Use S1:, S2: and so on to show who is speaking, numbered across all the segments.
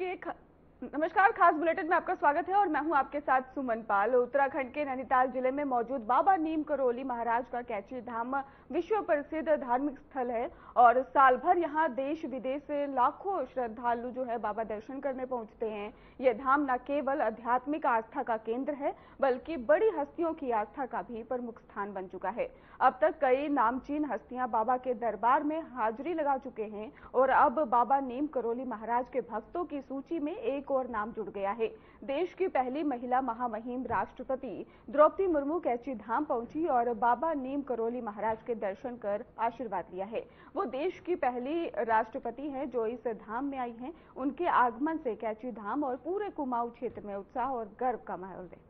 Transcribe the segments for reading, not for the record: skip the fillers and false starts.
S1: नमस्कार, खास बुलेटिन में आपका स्वागत है और मैं हूं आपके साथ सुमन पाल। उत्तराखंड के नैनीताल जिले में मौजूद बाबा नीम करोली महाराज का कैची धाम विश्व प्रसिद्ध धार्मिक स्थल है और साल भर यहां देश विदेश से लाखों श्रद्धालु जो है बाबा दर्शन करने पहुंचते हैं। यह धाम न केवल आध्यात्मिक आस्था का केंद्र है बल्कि बड़ी हस्तियों की आस्था का भी प्रमुख स्थान बन चुका है। अब तक कई नामचीन हस्तियां बाबा के दरबार में हाजिरी लगा चुके हैं और अब बाबा नीम करोली महाराज के भक्तों की सूची में एक और नाम जुड़ गया है। देश की पहली महिला महामहिम राष्ट्रपति द्रौपदी मुर्मू कैची धाम पहुंची और बाबा नीम करोली महाराज के दर्शन कर आशीर्वाद लिया है। वो देश की पहली राष्ट्रपति हैं जो इस धाम में आई हैं। उनके आगमन से कैची धाम और पूरे कुमाऊं क्षेत्र में उत्साह और गर्व का माहौल है।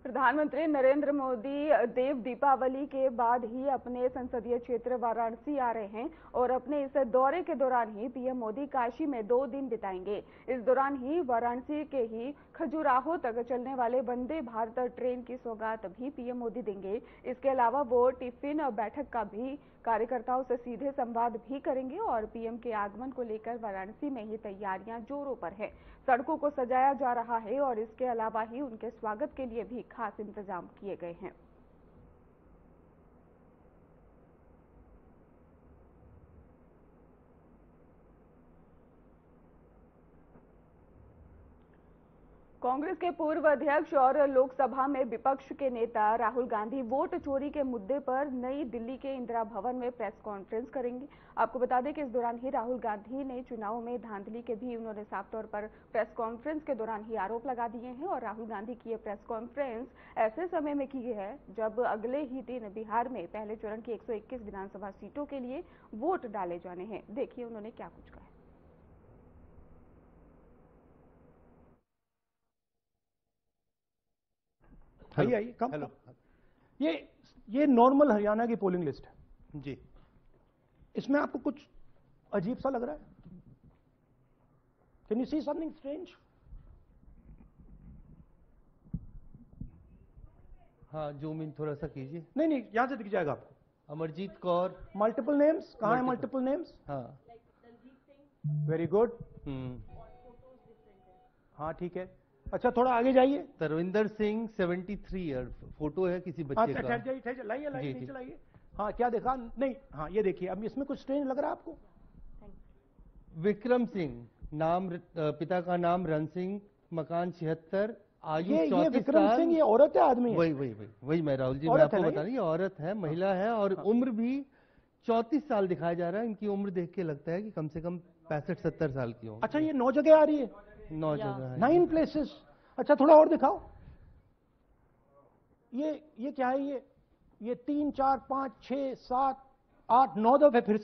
S1: प्रधानमंत्री नरेंद्र मोदी देव दीपावली के बाद ही अपने संसदीय क्षेत्र वाराणसी आ रहे हैं और अपने इस दौरे के दौरान ही पीएम मोदी काशी में 2 दिन बिताएंगे। इस दौरान ही वाराणसी के ही खजुराहो तक चलने वाले वंदे भारत ट्रेन की सौगात भी पीएम मोदी देंगे। इसके अलावा वो टिफिन बैठक का भी कार्यकर्ताओं से सीधे संवाद भी करेंगे और पीएम के आगमन को लेकर वाराणसी में ही तैयारियां जोरों पर है। सड़कों को सजाया जा रहा है और इसके अलावा ही उनके स्वागत के लिए भी खास इंतजाम किए गए हैं। कांग्रेस के पूर्व अध्यक्ष और लोकसभा में विपक्ष के नेता राहुल गांधी वोट चोरी के मुद्दे पर नई दिल्ली के इंदिरा भवन में प्रेस कॉन्फ्रेंस करेंगे। आपको बता दें कि इस दौरान ही राहुल गांधी ने चुनाव में धांधली के भी उन्होंने साफ तौर पर प्रेस कॉन्फ्रेंस के दौरान ही आरोप लगा दिए हैं और राहुल गांधी की ये प्रेस कॉन्फ्रेंस ऐसे समय में की है जब अगले ही दिन बिहार में पहले चरण की 121 विधानसभा सीटों के लिए वोट डाले जाने हैं। देखिए उन्होंने क्या कुछ कहा।
S2: आइए कम हेलो। ये नॉर्मल हरियाणा की पोलिंग लिस्ट है जी। इसमें आपको कुछ अजीब सा लग रहा है? Can you see something strange?
S3: हाँ, जूम इन थोड़ा सा कीजिए।
S2: नहीं, यहां से दिख जाएगा आपको।
S3: अमरजीत कौर।
S2: मल्टीपल नेम्स कहां है? मल्टीपल नेम्स,
S3: हाँ,
S2: वेरी गुड। हाँ ठीक है। अच्छा थोड़ा आगे जाइए।
S3: तरविंदर सिंह 73 ईयर, फोटो है किसी बच्चे का।
S2: ठहर जाइए, लाइए नीचे लाइए। हाँ क्या देखा? नहीं, हाँ ये देखिए। अब इसमें कुछ स्ट्रेंज लग रहा है आपको?
S3: विक्रम सिंह, नाम पिता का नाम रन सिंह, मकान 76, आयु 34 साल।
S2: विक्रम सिंह ये औरत है आदमी है?
S3: वही मैं राहुल जी मैं आपको बता रही, औरत है, महिला है और उम्र भी 34 साल दिखाया जा रहा है। इनकी उम्र देख के लगता है कि कम से कम 65-70 साल की होगी।
S2: अच्छा ये 9 जगह आ रही है?
S3: 9 जगह है,
S2: 9 प्लेसेस। अच्छा थोड़ा और दिखाओ। ये क्या है? ये 3 4 5 6 7 8 9 दफे फिर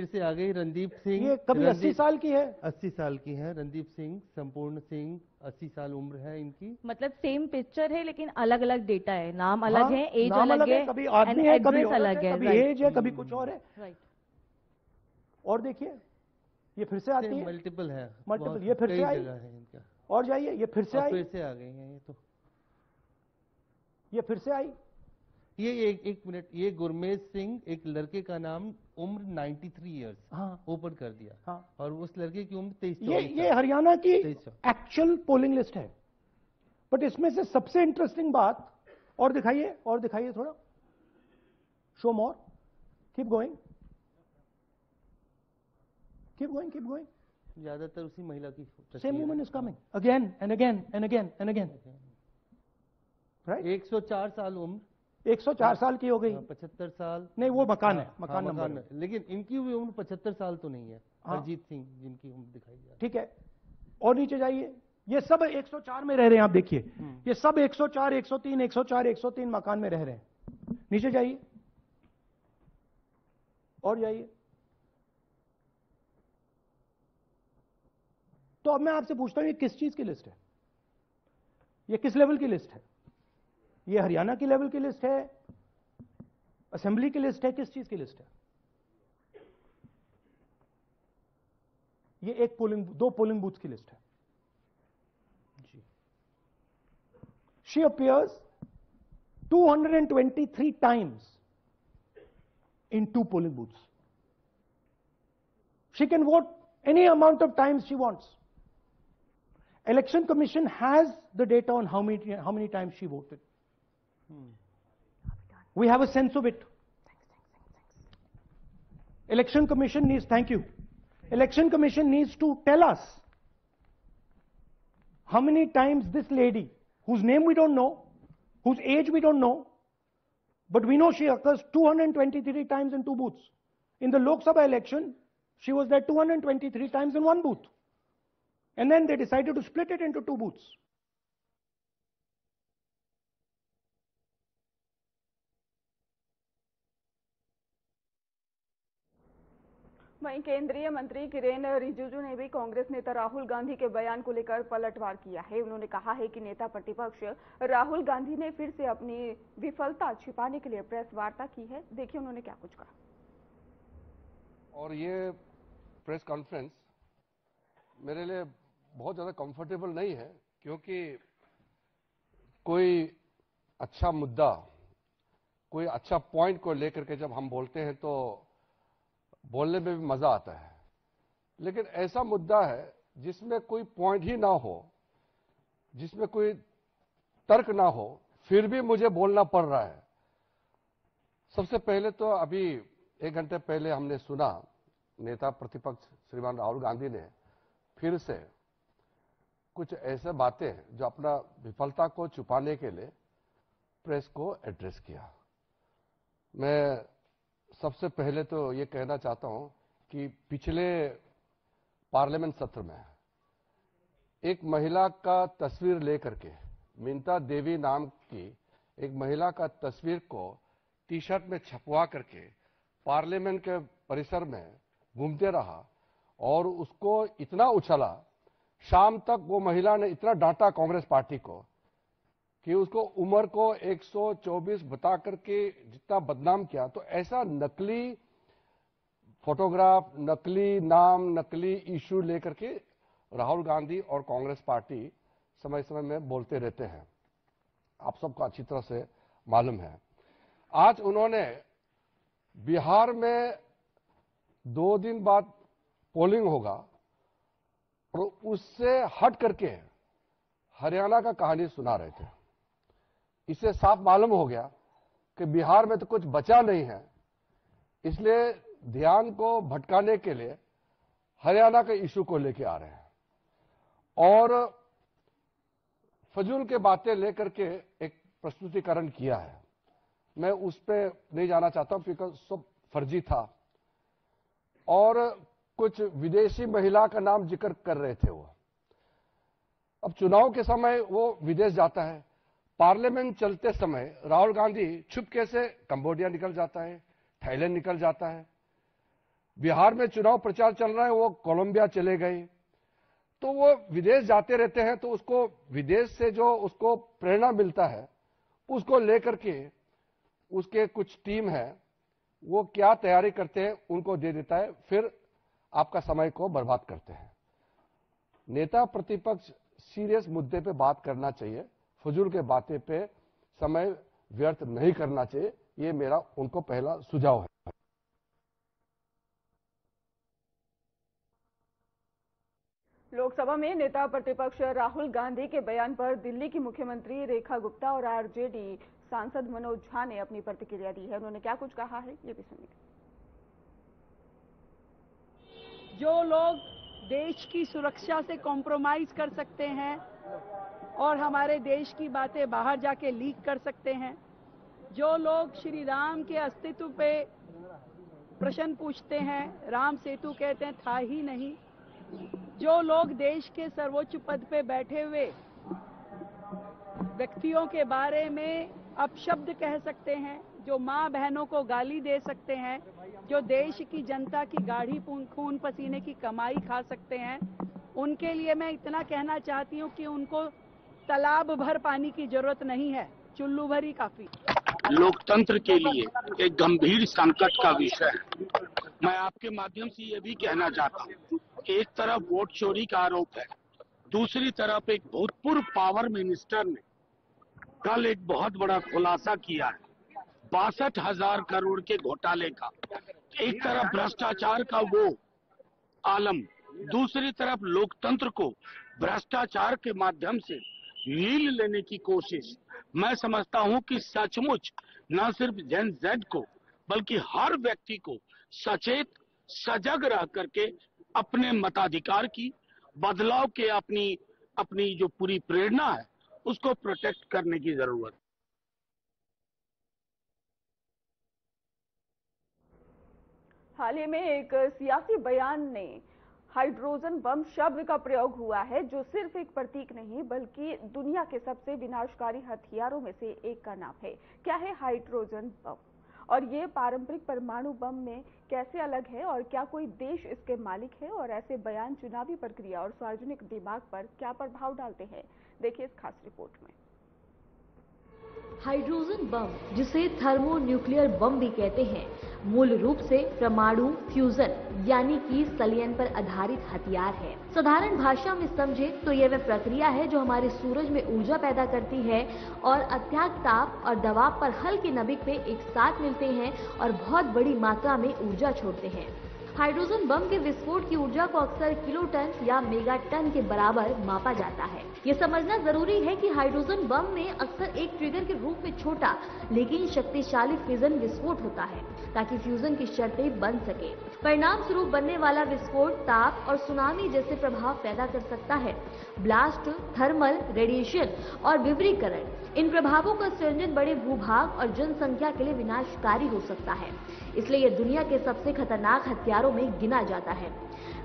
S2: से आ गई।
S3: रणदीप सिंह,
S2: ये कभी 80 साल की है?
S3: 80 साल की है रणदीप सिंह। संपूर्ण सिंह 80 साल उम्र है इनकी।
S4: मतलब सेम पिक्चर है लेकिन अलग अलग डेटा है, नाम अलग है, एज अलग है,
S2: कभी आदमी है, कभी
S4: अलग है,
S2: कभी एज है, कभी कुछ और है।
S4: राइट।
S2: और देखिए ये फिर से आती है।
S3: मल्टीपल है,
S2: मल्टीपल। ये फिर से आई
S3: है इनका।
S2: और जाइए, ये फिर से आई।
S3: फिर से आ गई है ये तो।
S2: ये फिर से आई।
S3: ये एक मिनट, ये गुरमेज सिंह, एक लड़के का नाम, उम्र 93 ईयर्स।
S2: हाँ
S3: ओपन कर दिया।
S2: हाँ।
S3: और उस लड़के की उम्र 23।
S2: ये हरियाणा की एक्चुअल पोलिंग लिस्ट है। बट इसमें से सबसे इंटरेस्टिंग बात, और दिखाइए थोड़ा। शो मोर, कीप गोइंग।
S3: ज्यादातर उसी महिला की।
S2: Same woman is coming again and again. Right.
S3: 104 साल उम्र।
S2: 104 साल की हो गई।
S3: 75 साल
S2: नहीं, वो मकान है,
S3: मकान नंबर। लेकिन इनकी भी उम्र 75 साल तो नहीं है। अरजीत सिंह जिनकी उम्र दिखाई जा रही है।
S2: ठीक है। और नीचे जाइए। ये सब 104 में रह रहे हैं। आप देखिए ये सब 104 103 मकान में रह रहे हैं। नीचे जाइए और जाइए। तो अब मैं आपसे पूछता हूं ये किस चीज की लिस्ट है? ये किस लेवल की लिस्ट है? ये हरियाणा की लेवल की लिस्ट है, असेंबली की लिस्ट है, किस चीज की लिस्ट है? ये 2 पोलिंग बूथ की लिस्ट है जी। she appears 223 times in 2 polling booths. She can vote any amount of times she wants. Election Commission has the data on how many times she voted. We have a sense of it. Election Commission needs, thank you. Election Commission needs to tell us how many times this lady, whose name we don't know, whose age we don't know, but we know she occurs 223 times in 2 booths. In the Lok Sabha election, she was there 223 times in 1 booth. And then they decided to split it into 2 booths.
S1: वहीं केंद्रीय मंत्री किरेन रिजिजू ने भी कांग्रेस नेता राहुल गांधी के बयान को लेकर पलटवार किया है। उन्होंने कहा है कि नेता प्रतिपक्ष राहुल गांधी ने फिर से अपनी विफलता छिपाने के लिए प्रेस वार्ता की है। देखिए उन्होंने क्या कुछ कहा।
S5: और ये प्रेस कॉन्फ्रेंस मेरे लिए बहुत ज़्यादा कंफर्टेबल नहीं है, क्योंकि कोई अच्छा मुद्दा, कोई अच्छा पॉइंट को लेकर के जब हम बोलते हैं तो बोलने में भी मजा आता है, लेकिन ऐसा मुद्दा है जिसमें कोई पॉइंट ही ना हो, जिसमें कोई तर्क ना हो, फिर भी मुझे बोलना पड़ रहा है। सबसे पहले तो अभी 1 घंटे पहले हमने सुना नेता प्रतिपक्ष श्रीमान राहुल गांधी ने फिर से कुछ ऐसे बातें जो अपना विफलता को छुपाने के लिए प्रेस को एड्रेस किया। मैं सबसे पहले तो ये कहना चाहता हूं कि पिछले पार्लियामेंट सत्र में एक महिला का तस्वीर लेकर के, मिंता देवी नाम की एक महिला का तस्वीर को टी शर्ट में छपवा करके पार्लियामेंट के परिसर में घूमते रहा और उसको इतना उछला, शाम तक वो महिला ने इतना डांटा कांग्रेस पार्टी को कि उसको उम्र को 124 बता करके जितना बदनाम किया। तो ऐसा नकली फोटोग्राफ, नकली नाम, नकली इशू लेकर के राहुल गांधी और कांग्रेस पार्टी समय समय में बोलते रहते हैं, आप सबको अच्छी तरह से मालूम है। आज उन्होंने बिहार में 2 दिन बाद पोलिंग होगा और उससे हट करके हरियाणा का कहानी सुना रहे थे। इससे साफ मालूम हो गया कि बिहार में तो कुछ बचा नहीं है, इसलिए ध्यान को भटकाने के लिए हरियाणा के इशू को लेके आ रहे हैं और फजूल के बातें लेकर के एक प्रस्तुतिकरण किया है। मैं उस पर नहीं जाना चाहता हूं, बिकॉज सब फर्जी था और कुछ विदेशी महिला का नाम जिक्र कर रहे थे वो। अब चुनाव के समय वो विदेश जाता है, पार्लियामेंट चलते समय राहुल गांधी छुपके से कंबोडिया निकल जाता है, थाईलैंड निकल जाता है। बिहार में चुनाव प्रचार चल रहा है, वो कोलंबिया चले गए। तो वो विदेश जाते रहते हैं, तो उसको विदेश से जो उसको प्रेरणा मिलता है उसको लेकर के उसके कुछ टीम है, वो क्या तैयारी करते हैं उनको दे देता है, फिर आपका समय को बर्बाद करते हैं। नेता प्रतिपक्ष सीरियस मुद्दे पे बात करना चाहिए, फजूल के बातें पे समय व्यर्थ नहीं करना चाहिए, ये मेरा उनको पहला सुझाव है।
S1: लोकसभा में नेता प्रतिपक्ष राहुल गांधी के बयान पर दिल्ली की मुख्यमंत्री रेखा गुप्ता और आरजेडी सांसद मनोज झा ने अपनी प्रतिक्रिया दी है। उन्होंने क्या कुछ कहा है, ये भी सुनिए।
S6: जो लोग देश की सुरक्षा से कॉम्प्रोमाइज कर सकते हैं और हमारे देश की बातें बाहर जाके लीक कर सकते हैं, जो लोग श्री राम के अस्तित्व पे प्रश्न पूछते हैं, राम सेतु कहते हैं, था ही नहीं, जो लोग देश के सर्वोच्च पद पे बैठे हुए व्यक्तियों के बारे में अपशब्द कह सकते हैं, जो माँ बहनों को गाली दे सकते हैं, जो देश की जनता की गाढ़ी खून पसीने की कमाई खा सकते हैं, उनके लिए मैं इतना कहना चाहती हूँ कि उनको तालाब भर पानी की जरूरत नहीं है, चुल्लू भर ही काफी।
S7: लोकतंत्र के लिए एक गंभीर संकट का विषय है। मैं आपके माध्यम से ये भी कहना चाहता हूँ कि एक तरफ वोट चोरी का आरोप है, दूसरी तरफ एक भूतपूर्व पावर मिनिस्टर ने कल एक बहुत बड़ा खुलासा किया है 62,000 करोड़ के घोटाले का। एक तरफ भ्रष्टाचार का वो आलम, दूसरी तरफ लोकतंत्र को भ्रष्टाचार के माध्यम से नील लेने की कोशिश। मैं समझता हूं कि सचमुच न सिर्फ जेन जेड को बल्कि हर व्यक्ति को सचेत सजग रह करके अपने मताधिकार की, बदलाव के अपनी जो पूरी प्रेरणा है उसको प्रोटेक्ट करने की जरूरत है।
S1: हाल ही में एक सियासी बयान ने हाइड्रोजन बम शब्द का प्रयोग हुआ है, जो सिर्फ एक प्रतीक नहीं बल्कि दुनिया के सबसे विनाशकारी हथियारों में से एक का नाम है। क्या है हाइड्रोजन बम और ये पारंपरिक परमाणु बम में कैसे अलग है और क्या कोई देश इसके मालिक है, और ऐसे बयान चुनावी प्रक्रिया और सार्वजनिक दिमाग पर क्या प्रभाव डालते हैं, देखिए इस खास रिपोर्ट में।
S8: हाइड्रोजन बम, जिसे थर्मोन्यूक्लियर बम भी कहते हैं, मूल रूप से परमाणु फ्यूजन यानी कि संलयन पर आधारित हथियार है। साधारण भाषा में समझे तो यह वह प्रक्रिया है जो हमारे सूरज में ऊर्जा पैदा करती है और अत्यधिक ताप और दबाव पर हल्के नभिक पे एक साथ मिलते हैं और बहुत बड़ी मात्रा में ऊर्जा छोड़ते हैं। हाइड्रोजन बम के विस्फोट की ऊर्जा को अक्सर किलोटन या मेगाटन के बराबर मापा जाता है। ये समझना जरूरी है कि हाइड्रोजन बम में अक्सर एक ट्रिगर के रूप में छोटा लेकिन शक्तिशाली फिजन विस्फोट होता है ताकि फ्यूजन की शर्तें बन सके। परिणाम स्वरूप बनने वाला विस्फोट ताप और सुनामी जैसे प्रभाव पैदा कर सकता है। ब्लास्ट, थर्मल, रेडिएशन और विवरीकरण, इन प्रभावों का सृजन बड़े भूभाग और जनसंख्या के लिए विनाशकारी हो सकता है। इसलिए यह दुनिया के सबसे खतरनाक हथियारों में गिना जाता है।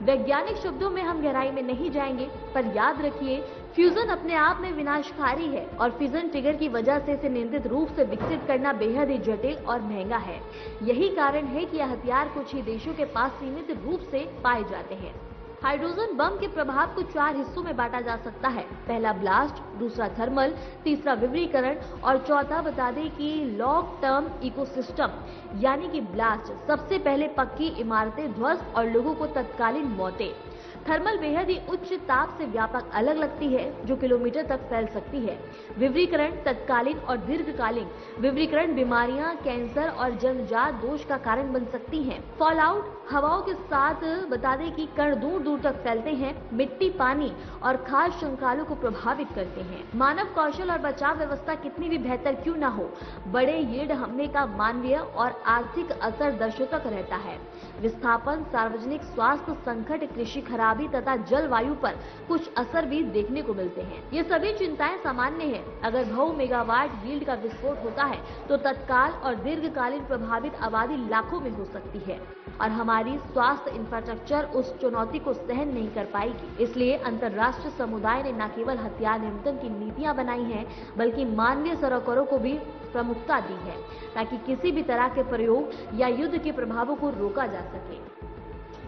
S8: वैज्ञानिक शब्दों में हम गहराई में नहीं जाएंगे, पर याद रखिए फ्यूजन अपने आप में विनाशकारी है और फ्यूजन ट्रिगर की वजह से इसे नियंत्रित रूप से विकसित करना बेहद ही जटिल और महंगा है। यही कारण है कि यह हथियार कुछ ही देशों के पास सीमित रूप से पाए जाते हैं। हाइड्रोजन बम के प्रभाव को 4 हिस्सों में बांटा जा सकता है। पहला ब्लास्ट, दूसरा थर्मल, तीसरा विवरीकरण और चौथा बता दें कि लॉन्ग टर्म इकोसिस्टम यानी कि ब्लास्ट, सबसे पहले पक्की इमारतें ध्वस्त और लोगों को तत्कालीन मौतें। थर्मल बेहद ही उच्च ताप से व्यापक अलग लगती है जो किलोमीटर तक फैल सकती है। विवरीकरण तत्कालीन और दीर्घकालीन। विवरीकरण बीमारियां, कैंसर और जन्मजात दोष का कारण बन सकती हैं। फॉल आउट, हवाओं के साथ बता दें कि कण दूर दूर तक फैलते हैं, मिट्टी, पानी और खाद्य श्रृंखलाओं को प्रभावित करते हैं। मानव कौशल और बचाव व्यवस्था कितनी भी बेहतर क्यों न हो, बड़े यील्ड हमले का मानवीय और आर्थिक असर दर्शकों तक रहता है। विस्थापन, सार्वजनिक स्वास्थ्य संकट, कृषि खराबी तथा जलवायु पर कुछ असर भी देखने को मिलते हैं। ये सभी चिंताएं सामान्य हैं। अगर 100 मेगावाट यील्ड का विस्फोट होता है तो तत्काल और दीर्घकालीन प्रभावित आबादी लाखों में हो सकती है और हमारी स्वास्थ्य इंफ्रास्ट्रक्चर उस चुनौती को सहन नहीं कर पाएगी। इसलिए अंतर्राष्ट्रीय समुदाय ने न केवल हथियार नियंत्रण की नीतियां बनाई हैं बल्कि मानवीय सरोकारों को भी प्रमुखता दी है ताकि किसी भी तरह के प्रयोग या युद्ध के प्रभावों को रोका जा सके।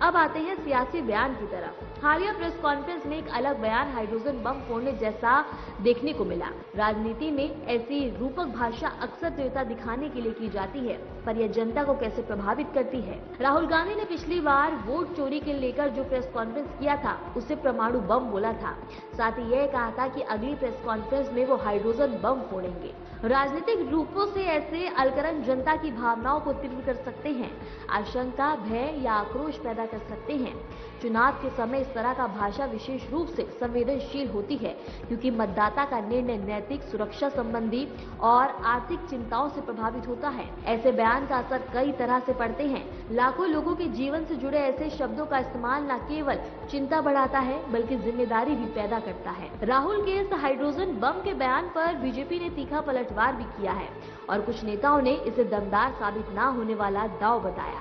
S8: अब आते हैं सियासी बयान की तरफ। हालिया प्रेस कॉन्फ्रेंस में एक अलग बयान हाइड्रोजन बम फोड़ने जैसा देखने को मिला। राजनीति में ऐसी रूपक भाषा अक्सर तीव्रता दिखाने के लिए की जाती है, पर यह जनता को कैसे प्रभावित करती है। राहुल गांधी ने पिछली बार वोट चोरी के लेकर जो प्रेस कॉन्फ्रेंस किया था उसे परमाणु बम बोला था। साथ ही यह कहा था कि अगली प्रेस कॉन्फ्रेंस में वो हाइड्रोजन बम फोड़ेंगे। राजनीतिक रूपों से ऐसे अलकरन जनता की भावनाओं को तीव्र कर सकते हैं, आशंका, भय या आक्रोश पैदा कर सकते हैं। चुनाव के समय इस तरह का भाषा विशेष रूप से संवेदनशील होती है क्योंकि मतदाता का निर्णय नैतिक, सुरक्षा संबंधी और आर्थिक चिंताओं से प्रभावित होता है। ऐसे बयान का असर कई तरह से पड़ते हैं। लाखों लोगों के जीवन से जुड़े ऐसे शब्दों का इस्तेमाल न केवल चिंता बढ़ाता है बल्कि जिम्मेदारी भी पैदा करता है। राहुल के इस हाइड्रोजन बम के बयान पर बीजेपी ने तीखा पलटवार भी किया है और कुछ नेताओं ने इसे दमदार साबित न होने वाला दांव बताया।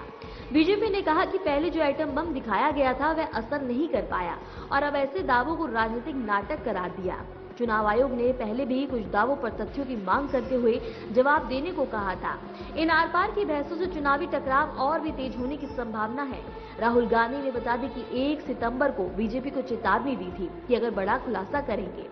S8: बीजेपी ने कहा कि पहले जो एटम बम दिखाया गया था वह असर नहीं कर पाया और अब ऐसे दावों को राजनीतिक नाटक करार दिया। चुनाव आयोग ने पहले भी कुछ दावों पर तथ्यों की मांग करते हुए जवाब देने को कहा था। इन आर पार की बहसों से चुनावी टकराव और भी तेज होने की संभावना है। राहुल गांधी ने बता दी कि 1 सितंबर को बीजेपी को चेतावनी दी थी कि अगर बड़ा खुलासा करेंगे।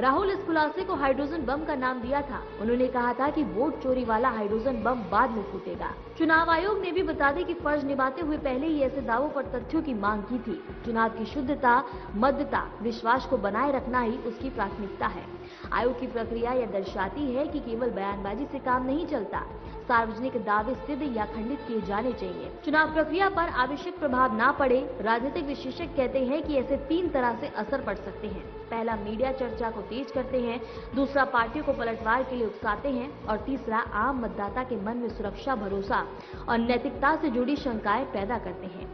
S8: राहुल इस खुलासे को हाइड्रोजन बम का नाम दिया था। उन्होंने कहा था कि वोट चोरी वाला हाइड्रोजन बम बाद में फूटेगा। चुनाव आयोग ने भी बता दी कि फर्ज निभाते हुए पहले ही ऐसे दावों पर तथ्यों की मांग की थी। चुनाव की शुद्धता, मध्यता, विश्वास को बनाए रखना ही उसकी प्राथमिकता है। आयोग की प्रक्रिया यह दर्शाती है कि केवल बयानबाजी से काम नहीं चलता, सार्वजनिक दावे सिद्ध या खंडित किए जाने चाहिए। चुनाव प्रक्रिया पर आवश्यक प्रभाव ना पड़े। राजनीतिक विशेषज्ञ कहते हैं कि ऐसे 3 तरह से असर पड़ सकते हैं। पहला, मीडिया चर्चा को तेज करते हैं, दूसरा, पार्टियों को पलटवार के लिए उकसाते हैं और तीसरा, आम मतदाता के मन में सुरक्षा, भरोसा और नैतिकता से जुड़ी शंकाएं पैदा करते हैं।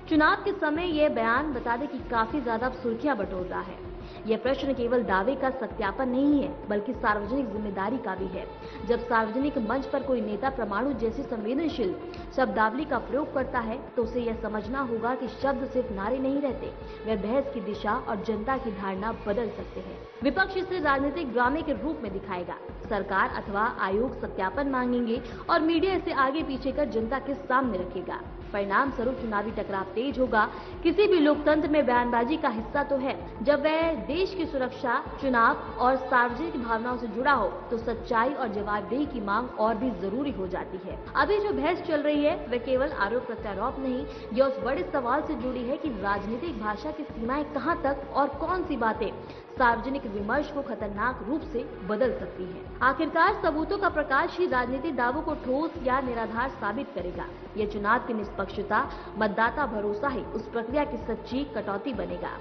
S8: चुनाव के समय यह बयान बता दें कि काफी ज्यादा सुर्खियां बटोर रहा है। यह प्रश्न केवल दावे का सत्यापन नहीं है, बल्कि सार्वजनिक जिम्मेदारी का भी है। जब सार्वजनिक मंच पर कोई नेता परमाणु जैसी संवेदनशील शब्दावली का प्रयोग करता है, तो उसे यह समझना होगा कि शब्द सिर्फ नारे नहीं रहते, वे बहस की दिशा और जनता की धारणा बदल सकते हैं। विपक्ष इसे राजनीतिक ड्रामे के रूप में दिखाएगा। सरकार अथवा आयोग सत्यापन मांगेंगे और मीडिया इसे आगे पीछे कर जनता के सामने रखेगा। परिणाम स्वरूप चुनावी टकराव तेज होगा। किसी भी लोकतंत्र में बयानबाजी का हिस्सा तो है। जब वह देश की सुरक्षा, चुनाव और सार्वजनिक भावनाओं से जुड़ा हो, तो सच्चाई और जवाबदेही की मांग और भी जरूरी हो जाती है। अभी जो बहस चल रही है वह केवल आरोप प्रत्यारोप नहीं, यह उस बड़े सवाल से जुड़ी है कि राजनीतिक भाषा की सीमाएं कहां तक और कौन सी बातें सार्वजनिक विमर्श को खतरनाक रूप से बदल सकती है। आखिरकार सबूतों का प्रकाश ही राजनीतिक दावों को ठोस या निराधार साबित करेगा। यह चुनाव की निष्पक्षता, मतदाता भरोसा ही उस प्रक्रिया की सच्ची कटौती बनेगा।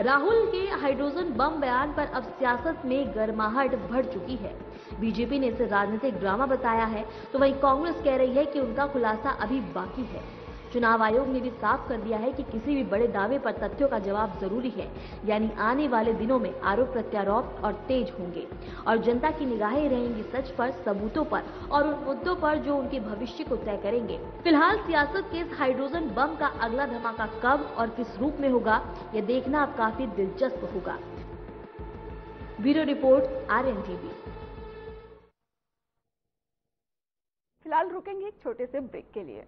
S8: राहुल के हाइड्रोजन बम बयान पर अब सियासत में गर्माहट बढ़ चुकी है। बीजेपी ने इसे राजनीतिक ड्रामा बताया है, तो वहीं कांग्रेस कह रही है कि उनका खुलासा अभी बाकी है। चुनाव आयोग ने भी साफ कर दिया है कि किसी भी बड़े दावे पर तथ्यों का जवाब जरूरी है, यानी आने वाले दिनों में आरोप प्रत्यारोप और तेज होंगे और जनता की निगाहें रहेंगी सच पर, सबूतों पर और उन मुद्दों पर जो उनके भविष्य को तय करेंगे। फिलहाल सियासत के इस हाइड्रोजन बम का अगला धमाका कब और किस रूप में होगा, यह देखना अब काफी दिलचस्प होगा। Bureau report, Aryan TV.
S1: फिलहाल रुकेंगे एक छोटे से ब्रेक के लिए।